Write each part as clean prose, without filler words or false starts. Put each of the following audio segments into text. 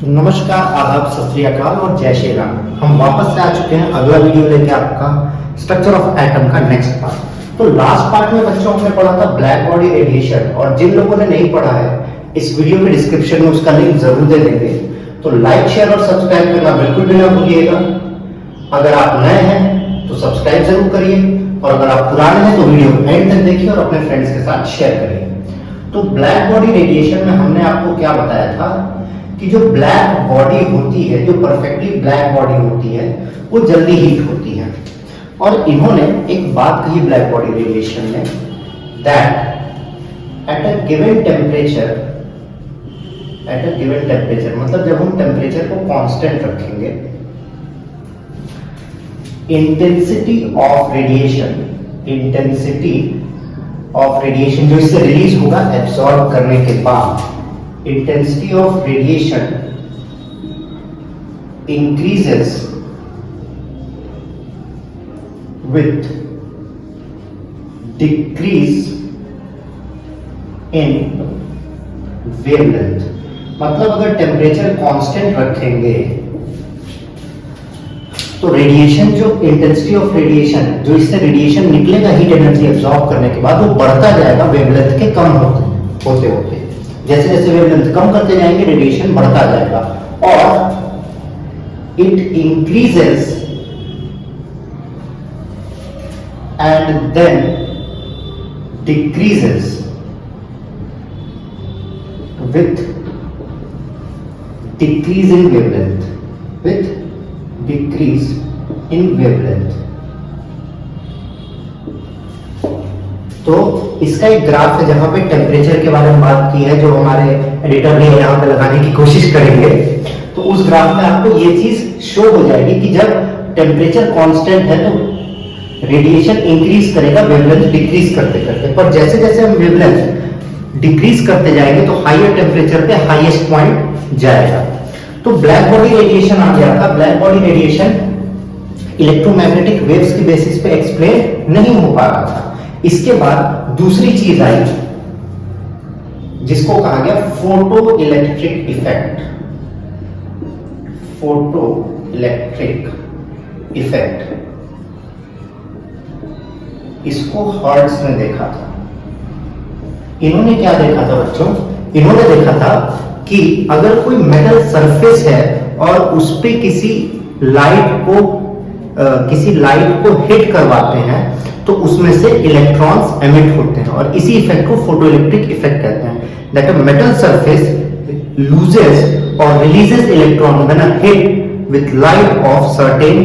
तो नमस्कार, आदाब, सत श्री अकाल और जय श्री राम। हम वापस से आ चुके हैं अगला वीडियो लेके आपका स्ट्रक्चर ऑफ एटम का नेक्स्ट पार्ट। तो लास्ट पार्ट में बच्चों हमने पढ़ा था ब्लैक बॉडी रेडिएशन, और जिन लोगों ने नहीं पढ़ा है इस वीडियो के डिस्क्रिप्शन में उसका लिंक जरूर दे देंगे। तो लाइक, शेयर और सब्सक्राइब करना बिल्कुल भी ना भूलिएगा। अगर आप नए हैं तो सब्सक्राइब जरूर करिए, और अगर आप पुराने हैं तो वीडियो एंड तक देखिए और अपने फ्रेंड्स के साथ शेयर करिए। तो ब्लैक बॉडी रेडिएशन में हमने आपको क्या बताया था कि जो ब्लैक बॉडी होती है, जो परफेक्टली ब्लैक बॉडी होती है, वो जल्दी हीट होती है। और इन्होंने एक बात कही ब्लैक बॉडी रेडिएशन में, that at a given temperature, मतलब जब हम टेम्परेचर को कांस्टेंट रखेंगे, इंटेंसिटी ऑफ रेडिएशन जो इससे रिलीज होगा एब्सॉर्ब करने के बाद, intensity of radiation increases with decrease in wavelength। मतलब अगर टेम्परेचर कांस्टेंट रखेंगे तो रेडिएशन, जो इंटेंसिटी ऑफ रेडिएशन, जो इससे रेडिएशन निकलेगा हीट एनर्जी एब्सॉर्ब करने के बाद, वो बढ़ता जाएगा वेवलेंथ के कम होते। जैसे जैसे वेवलेंथ कम करते जाएंगे रेडिएशन बढ़ता जाएगा, और it increases and then decreases with decrease in wavelength. तो इसका एक ग्राफ है जहां पे टेम्परेचर के बारे में बात की है, जो हमारे एडिटर ने यहाँ पे लगाने की कोशिश करेंगे। तो उस ग्राफ में आपको ये चीज शो हो जाएगी कि जब टेम्परेचर कांस्टेंट है तो रेडिएशन इंक्रीज करेगा वेवलेंथ डिक्रीज करते करते, पर जैसे जैसे हम वेवलेंथ डिक्रीज करते जाएंगे तो हाईयर टेम्परेचर पे हाईएस्ट पॉइंट जाएगा। तो ब्लैक बॉडी रेडिएशन आ गया था। Black body radiation electromagnetic waves की बेसिस पे एक्सप्लेन नहीं हो पा रहा था। इसके बाद दूसरी चीज आई जिसको कहा गया फोटो इलेक्ट्रिक इफेक्ट। इसको हर्ट्ज ने देखा था। इन्होंने क्या देखा था बच्चों? इन्होंने देखा था कि अगर कोई मेटल सरफेस है और उस पे किसी लाइट को हिट करवाते हैं तो उसमें से इलेक्ट्रॉन्स एमिट होते हैं, और इसी इफेक्ट को फोटोइलेक्ट्रिक इफेक्ट कहते हैं। That a metal surface loses और releases electron when hit with light of certain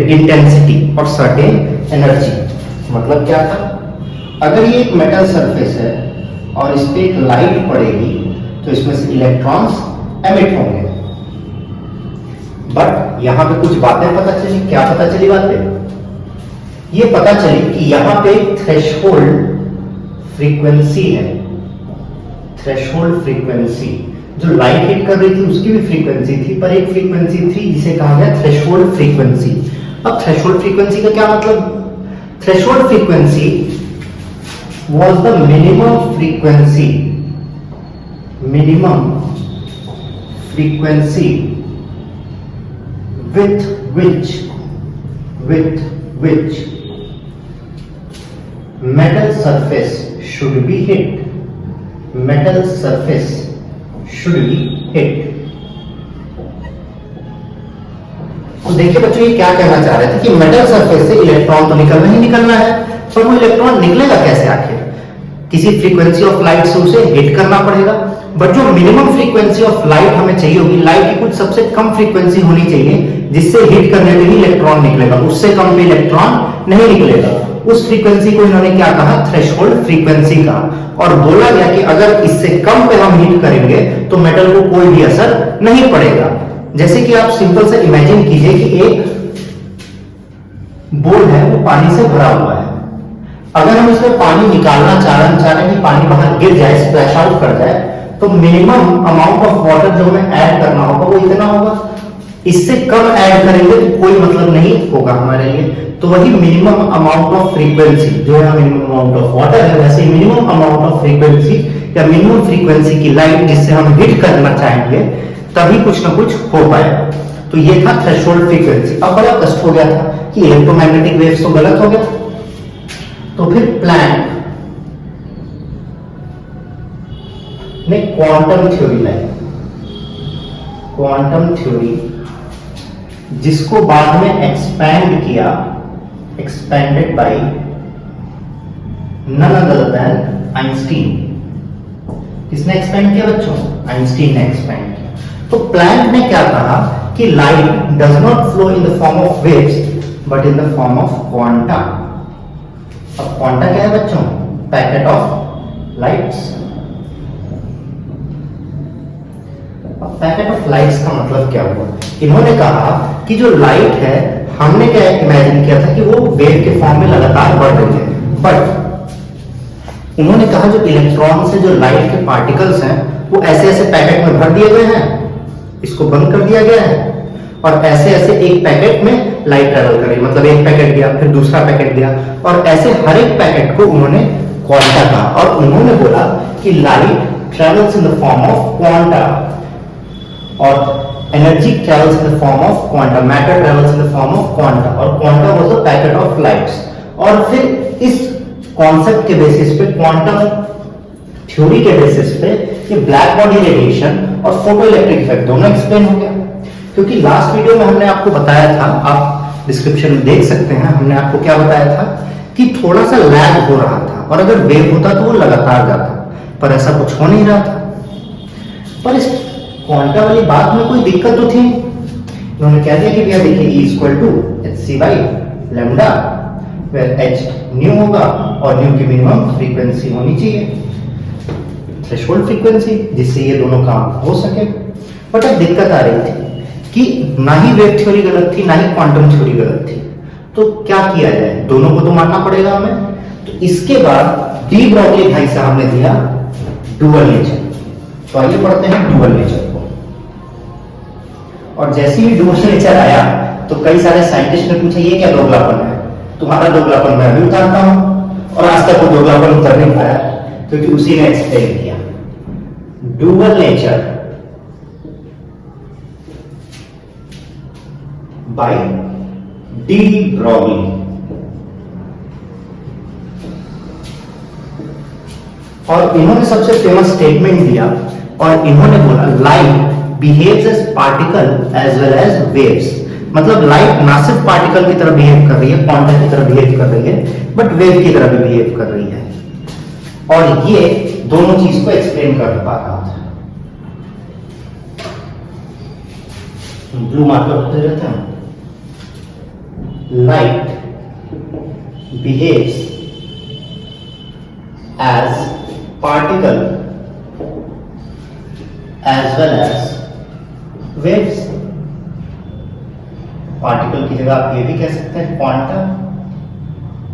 intensity और सर्टेन एनर्जी। मतलब क्या था? अगर ये एक मेटल सरफेस है और इस पे एक लाइट पड़ेगी तो इसमें से इलेक्ट्रॉन्स एमिट होंगे। बट यहां पे कुछ बातें पता चली। क्या पता चली बातें? ये पता चली कि यहां पे थ्रेशोल्ड फ्रीक्वेंसी है। थ्रेशोल्ड फ्रीक्वेंसी जो लाइट हिट कर रही थी उसकी भी फ्रीक्वेंसी थी, पर एक फ्रीक्वेंसी थी जिसे कहा गया थ्रेशोल्ड फ्रीक्वेंसी। अब थ्रेशोल्ड फ्रीक्वेंसी का क्या मतलब? Threshold frequency was the minimum frequency with which metal surface should be hit। तो देखिए बच्चों, ये क्या कहना चाह रहे थे कि मेटल सरफेस से इलेक्ट्रॉन तो निकलना ही निकलना है, पर वो इलेक्ट्रॉन निकलेगा कैसे? आखिर किसी फ्रीक्वेंसी ऑफ लाइट से उसे हिट करना पड़ेगा। बट जो मिनिमम फ्रीक्वेंसी ऑफ लाइट हमें चाहिए होगी, लाइट की कुछ सबसे कम फ्रीक्वेंसी होनी चाहिए जिससे हिट करने पे ही इलेक्ट्रॉन निकलेगा, उससे कम पे इलेक्ट्रॉन नहीं निकलेगा। उस फ्रीक्वेंसी को इन्होंने क्या कहा? थ्रेशोल्ड फ्रीक्वेंसी कहा। और बोला गया कि अगर इससे कम पे हम हिट करेंगे तो मेटल को कोई भी असर नहीं पड़ेगा। जैसे कि आप सिंपल से इमेजिन कीजिए कि एक बोल है, वो पानी से भरा हुआ है। अगर हम इसमें पानी निकालना चाह रहे हैं कि पानी बाहर गिर जाए, स्प्लैश आउट कर जाए, तो मिनिमम अमाउंट ऑफ वाटर जो हमें ऐड करना होगा वो इतना होगा। इससे कम ऐड करेंगे तो कोई मतलब नहीं होगा हमारे लिए। तो वही मिनिमम अमाउंट ऑफ फ्रीक्वेंसी जो है मिनिमम अमाउंट ऑफ वाटर है, वैसे मिनिमम अमाउंट ऑफ फ्रीक्वेंसी या मिनिमम फ्रीक्वेंसी की लाइट जिससे हम हिट करना चाहेंगे तभी कुछ ना कुछ हो पाएगा। तो ये था थ्रेशोल्ड फ्रीक्वेंसी। अब बड़ा कष्ट हो गया था कि इलेक्ट्रोमैग्नेटिक वेव्स तो गलत हो गया, तो फिर प्लैंक ने क्वांटम थ्योरी लाई, क्वांटम थ्योरी, जिसको बाद में एक्सपैंड किया, expanded by none other than Einstein. किसने एक्सपेंड किया बच्चों? आइंस्टीन ने एक्सपेंड किया। तो प्लैंक ने क्या कहा कि light does not flow in the form of waves but in the form of quanta. अब क्वांटा क्या है बच्चों? Packet of lights. अब पैकेट ऑफ लाइट्स का मतलब क्या हुआ? इन्होंने कहा कि जो लाइट है, हमने क्या इमेजिन किया था कि वो वेव के फॉर्म में लगातार बढ़ रही है, बट उन्होंने कहा जो इलेक्ट्रॉन से जो लाइट के पार्टिकल्स हैं वो ऐसे ऐसे पैकेट में भर दिए गए हैं, इसको बंद कर दिया गया है, और ऐसे ऐसे एक पैकेट में लाइट ट्रेवल कर रही है। मतलब एक पैकेट गया, फिर दूसरा पैकेट गया, और ऐसे हर एक पैकेट को उन्होंने क्वांटा कहा, और उन्होंने बोला कि light travels in the form of quanta, और energy travels in the form of quanta, matter travels in the form of quanta, और quanta was the packet of lights. और फिर इस कॉन्सेप्ट के बेसिस पे, क्वांटम थ्योरी के basis पे, ये ब्लैक बॉडी रेडिएशन और फोटो इलेक्ट्रिक इफेक्ट दोनों एक्सप्लेन हो गया। क्योंकि लास्ट वीडियो में हमने आपको बताया था, आप डिस्क्रिप्शन में देख सकते हैं, हमने आपको क्या बताया था कि थोड़ा सा लैग हो रहा था, और अगर वेव होता तो वो लगातार जाता, पर ऐसा कुछ हो नहीं रहा था। पर इस क्वांटा वाली बात में कोई दिक्कत तो थी। उन्होंने कह दिया कि भैया देखिए E equal to hc by lambda, where h nu होगा और न्यू की मिनिमम फ्रीक्वेंसी होनी चाहिए, थ्रेशोल्ड फ्रीक्वेंसी, जिससे ये दोनों काम हो सके। बट अब दिक्कत आ रही थी कि ना ही वेव थ्योरी गलत थी, ना ही क्वांटम थ्योरी गलत थी, तो क्या किया जाए? दोनों को तो मानना पड़ेगा हमें। तो इसके बाद डी ब्रॉगली भाई साहब ने दिया डुअल नेचर। तो आइए पढ़ते हैं डुअल नेचर को। और जैसे ही डुअल नेचर आया तो कई सारे साइंटिस्ट ने पूछा ये क्या दोगलापन है? तुम्हारा दोगलापन मैं भी उतारता हूं, और आज तक वो दोगलापन उतर नहीं पाया, क्योंकि उसी ने एक्सप्लेन किया dual nature by de Broglie. और इन्होंने सबसे फेमस स्टेटमेंट दिया, और इन्होंने बोला light behaves as particle as well as waves. मतलब लाइट ना सिर्फ पार्टिकल की तरह बिहेव कर रही है, क्वांटम की तरह बिहेव कर रही है, बट वेव की तरह भी बिहेव कर रही है। और ये दोनों चीज को एक्सप्लेन कर पा रहा था। ब्लू मार्कर होते रहते हैं। Light behaves as particle as well as waves. Particle की जगह आप ये भी कह सकते हैं क्वांटम।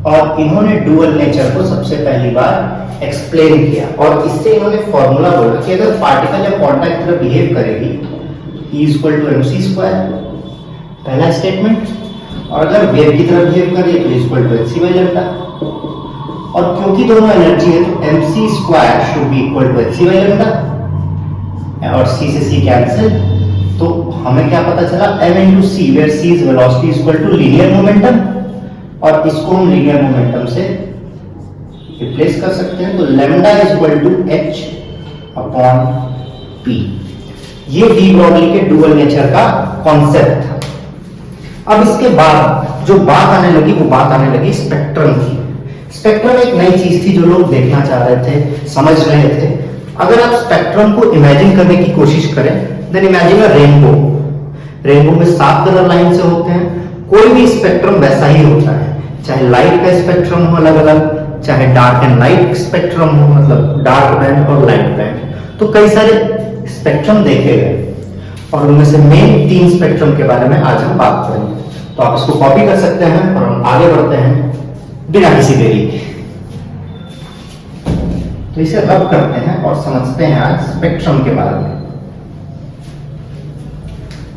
और इन्होंने डुअल नेचर को सबसे पहली बार एक्सप्लेन किया, और इससे इन्होंने फॉर्मूला बोला कि अगर पार्टिकल या क्वांटा की तरह बिहेव करेगी E equal to mc square, पहला स्टेटमेंट, और अगर वेव की तरह बिहेव कर रही है तो equal to hc by lambda. और क्योंकि दोनों एनर्जी है तो mc square should be equal to hc by lambda, और c से c कैंसिल, तो हमें क्या पता चला m into c, where c is velocity equal to linear momentum, और इसको हम linear momentum से रिप्लेस कर सकते हैं। तो lambda is equal to h upon p। ये डी ब्रॉगली के डुअल नेचर का कॉन्सेप्ट था। अब इसके बाद जो बात आने लगी, वो बात आने लगी स्पेक्ट्रम की। स्पेक्ट्रम एक नई चीज थी जो लोग देखना चाह रहे थे, समझ रहे थे। अगर आप स्पेक्ट्रम को इमेजिन करने की कोशिश करें, then imagine a rainbow. Rainbow में 7 कलर लाइन से होते हैं। कोई भी स्पेक्ट्रम वैसा ही होता है, चाहे लाइट का स्पेक्ट्रम हो अलग अलग, चाहे डार्क एंड लाइट स्पेक्ट्रम हो, मतलब डार्क बैंड और लाइट बैंड। तो कई सारे स्पेक्ट्रम देखे गए, और उनमें से मेन 3 स्पेक्ट्रम के बारे में आज हम बात करेंगे। तो आप इसको कॉपी कर सकते हैं, और हम आगे बढ़ते हैं बिना किसी देरी के। तो इसे रब करते हैं और समझते हैं आज स्पेक्ट्रम के बारे में।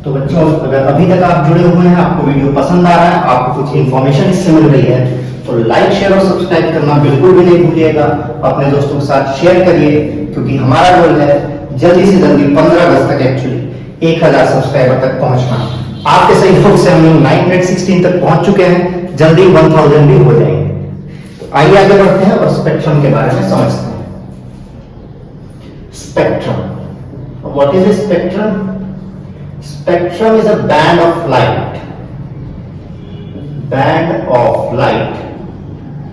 तो बच्चों, अगर अभी तक आप जुड़े हुए हैं, आपको वीडियो पसंद आ रहा है, आपको कुछ इंफॉर्मेशन इससे मिल रही है, तो लाइक शेयर और सब्सक्राइब करना बिल्कुल भी नहीं भूलिएगा। अपने दोस्तों के साथ शेयर करिए, क्योंकि हमारा गोल है जल्दी से जल्दी 15 अगस्त तक एक्चुअली 1000 सब्सक्राइबर तक पहुंचना। आपके सहयोग से हम लोग 916 तक पहुंच चुके हैं, जल्दी 1000 भी हो जाएंगे। तो आइए आगे बढ़ते हैं और स्पेक्ट्रम के बारे में समझते हैं। Spectrum, what is a spectrum? Spectrum is a band of light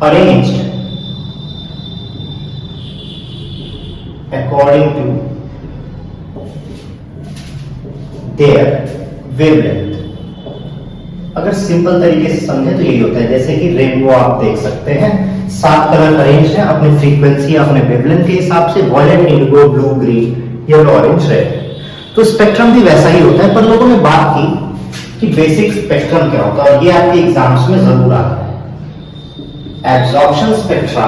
arranged according to their wavelength। अगर सिंपल तरीके से समझे तो यही होता है, जैसे कि रेनबो आप देख सकते हैं, 7 कलर अरेंज है अपनी फ्रीक्वेंसी, अपने वेवलेंथ के हिसाब से, violet, indigo, blue, green, yellow, orange, red. तो स्पेक्ट्रम भी वैसा ही होता है, पर लोगों ने बात की कि बेसिक स्पेक्ट्रम क्या होता है, और ये आपके एग्जाम्स में जरूर आता है। Absorption spectra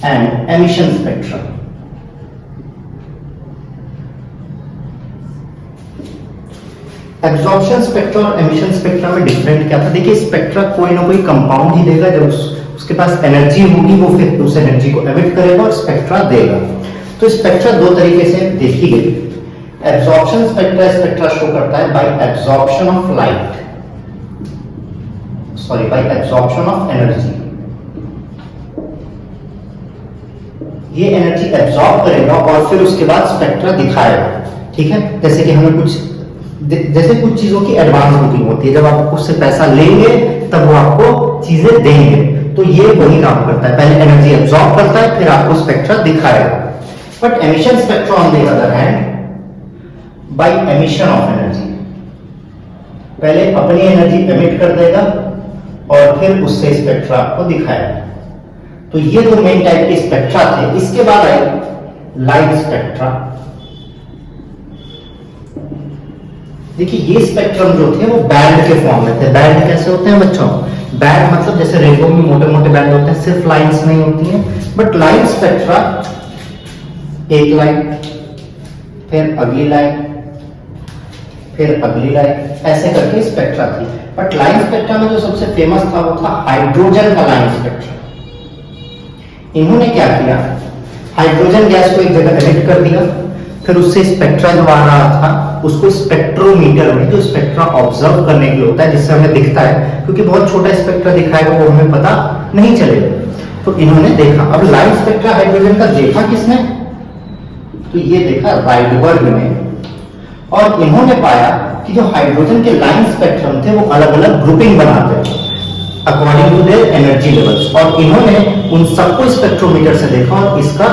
and emission spectrum. Absorption spectra और एमिशन स्पेक्ट्रा में डिफरेंट क्या था? देखिए, स्पेक्ट्रा कोई ना कोई कंपाउंड ही देगा, जब उसके पास एनर्जी होगी वो फिर उस एनर्जी को एमिट करेगा और स्पेक्ट्रा देगा। तो स्पेक्ट्रा दो तरीके से देखी गई। एब्जॉर्प्शन स्पेक्ट्रा शो करता है bye absorption of light, sorry bye absorption of energy. ये एनर्जी एब्जॉर्ब करेगा और फिर उसके बाद स्पेक्ट्रा दिखाएगा। ठीक है, जैसे कि हमें कुछ चीजों की एडवांस बुकिंग होती है, जब आप उससे पैसा लेंगे तब वो आपको चीजें देंगे, तो ये वही काम करता है, पहले एनर्जी एब्जॉर्ब करता है फिर आपको स्पेक्ट्रा दिखाएगा। But emission spectra on the other hand by emission of energy, पहले अपनी एनर्जी एमिट कर देगा और फिर उससे स्पेक्ट्रा आपको दिखाएगा। तो ये दो मेन टाइप के स्पेक्ट्रा थे। इसके बाद आए लाइट स्पेक्ट्रा। देखिए, ये स्पेक्ट्रम जो थे वो बैंड के फॉर्म में थे। बैंड कैसे होते हैं बच्चों? बैंड मतलब जैसे रेनबो में मोटे मोटे बैंड होते हैं, सिर्फ लाइंस नहीं होती हैं, बट लाइट स्पेक्ट्रा एक लाइन, फिर अगली लाइन, फिर अगली लाइन, ऐसे करके स्पेक्ट्रा थी। बट लाइन स्पेक्ट्रा में जो सबसे फेमस था वो था हाइड्रोजन का लाइन स्पेक्ट्रा। इन्होंने क्या किया, हाइड्रोजन गैस को एक जगह एमिट कर दिया, फिर उससे स्पेक्ट्रा जो आ रहा था उसको स्पेक्ट्रोमीटर में, जो स्पेक्ट्रा ऑब्जर्व करने के लिए होता है जिससे हमें दिखता है, क्योंकि बहुत छोटा स्पेक्ट्रा दिखाएगा वो हमें पता नहीं चलेगा, तो इन्होंने देखा। अब लाइट स्पेक्ट्रा हाइड्रोजन का देखा किसने? तो ये देखा राइडबर्ग ने, और इन्होंने पाया कि जो हाइड्रोजन के लाइन स्पेक्ट्रम थे वो अलग अलग ग्रुपिंग बनाते हैं according to their energy levels, और इन्होंने उन सबको स्पेक्ट्रोमीटर से देखा और इसका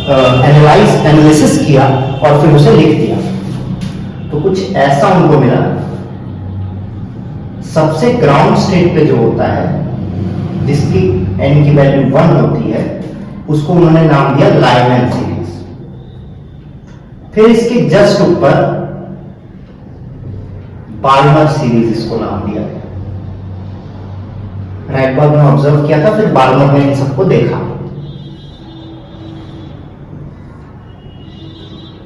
एनालिसिस किया और फिर उसे लिख दिया। तो कुछ ऐसा उनको मिला। सबसे ग्राउंड स्टेट पे जो होता है जिसकी n की वैल्यू 1 होती है उसको उन्होंने नाम दिया लाइमैन सीरीज। फिर इसके जस्ट ऊपर बाल्मर सीरीज इसको नाम दिया गया। राइडबर्ग ने ऑब्जर्व किया था, फिर बाल्मर ने इन सबको देखा।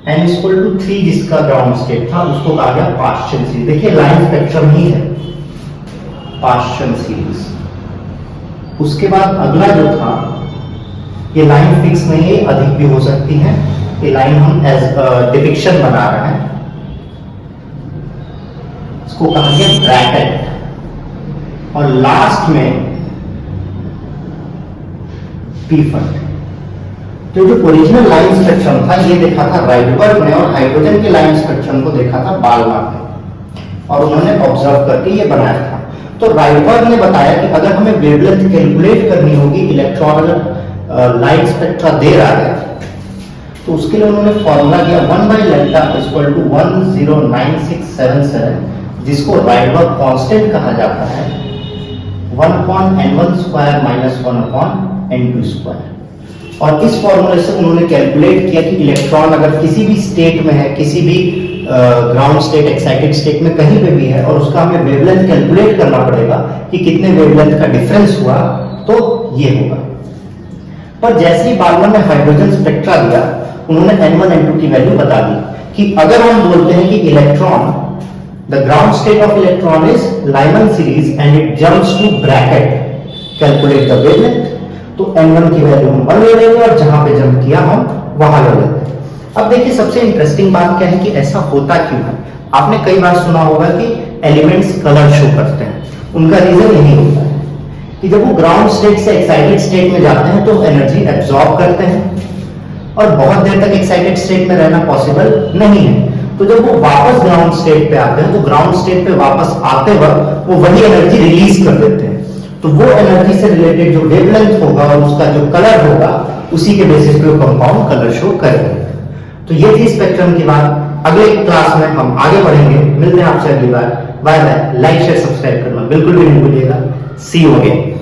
n इक्वल टू 3 जिसका ग्राउंड स्टेट था उसको कहा गया पाश्चन सीरीज। देखिए, लाइन स्पेक्ट्रम ही है पाश्चन सीरीज। उसके बाद अगला जो था, ये लाइन फिक्स नहीं है, अधिक भी हो सकती है, ये लाइन हम एज डिपिक्शन बना रहे हैं, इसको कहा गया ब्रैकेट। और लास्ट में पीफट। तो जो ओरिजिनल लाइन स्पेक्ट्रम था ये देखा था राइडबर्ग ने, और हाइड्रोजन के लाइन स्पेक्ट्रम को देखा था बाल्मर ने, और उन्होंने ऑब्जर्व करके ये बनाया था। तो राइडबर्ग ने बताया कि अगर हमें वेवलेंथ कैलकुलेट करनी होगी, इलेक्ट्रॉन अगर लाइट स्पेक्ट्रा दे रहा है, तो उसके लिए उन्होंने फॉर्मूला दिया 1/λ इक्वल टू 109,677, जिसको राइडबर्ग कांस्टेंट कहा जाता है, 1/n1² माइनस 1/n2²। और इस फॉर्मूले से उन्होंने कैलकुलेट किया कि इलेक्ट्रॉन अगर किसी भी स्टेट में है, किसी भी ग्राउंड स्टेट, एक्साइटेड स्टेट में कहीं पे भी है, और उसका हमें वेवलेंथ कैलकुलेट करना पड़ेगा कि कितने वेवलेंथ का डिफरेंस हुआ, तो ये होगा। पर जैसे ही बाल्मर ने हाइड्रोजन स्पेक्ट्रा दिया, उन्होंने n1 n2 की वैल्यू बता दी कि अगर हम बोलते हैं कि electron, the ground state of electron is Lyman series and it jumps to bracket, calculate the wavelength, तो n1 की वैल्यू हम 1 ले लेंगे और जहां पे जंप किया हम वहां ले लेते हैं। अब देखिए सबसे इंटरेस्टिंग बात क्या है कि ऐसा होता क्यों है। आपने कई बार सुना होगा कि एलिमेंट्स कलर शो करते हैं, उनका रीजन यही होता है कि जब वो ग्राउंड स्टेट से एक्साइटेड स्टेट में जाते हैं तो एनर्जी एब्जॉर्ब करते हैं और बहुत देर तक एक्साइटेड स्टेट में रहना पॉसिबल नहीं है। तो जब वो वापस ग्राउंड स्टेट पे आते हैं तो ग्राउंड स्टेट पे वापस आते वक्त वो वही एनर्जी रिलीज कर देते हैं। तो वो एनर्जी से रिलेटेड जो वेवलेंथ होगा और उसका जो कलर होगा उसी के बेसिस पे वो कंपाउंड कलर शो करेगा। तो ये थी स्पेक्ट्रम की बात। अगले क्लास में हम आगे बढ़ेंगे। मिलते हैं आपसे अगली बार। Bye bye. Like share subscribe करना बिल्कुल भी नहीं भूलिएगा। See you again.